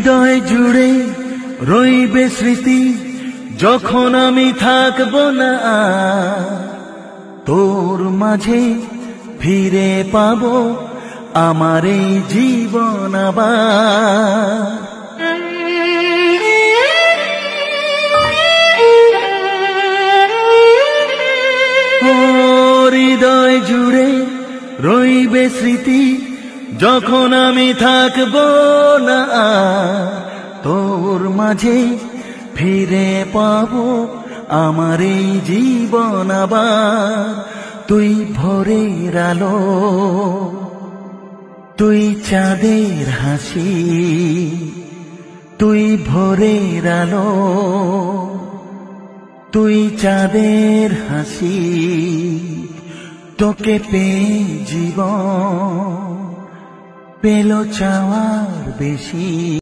হৃদয় জুড়ে রইবে স্মৃতি যখন আমি থাকবো না তোর মাঝে ফিরে পাবো আমার এই জীবন আবার। হৃদয় জুড়ে রইবে স্মৃতি যখন আমি থাকবো না তোর মাঝে ফিরে পাবো আমার এই জীবন আবার। তুই ভোরের আলো, তুই চাঁদের হাসি, তুই ভোরের আলো, তুই চাঁদের হাসি, তোকে পেয়ে জীবন পেল চাওয়ার বেশি।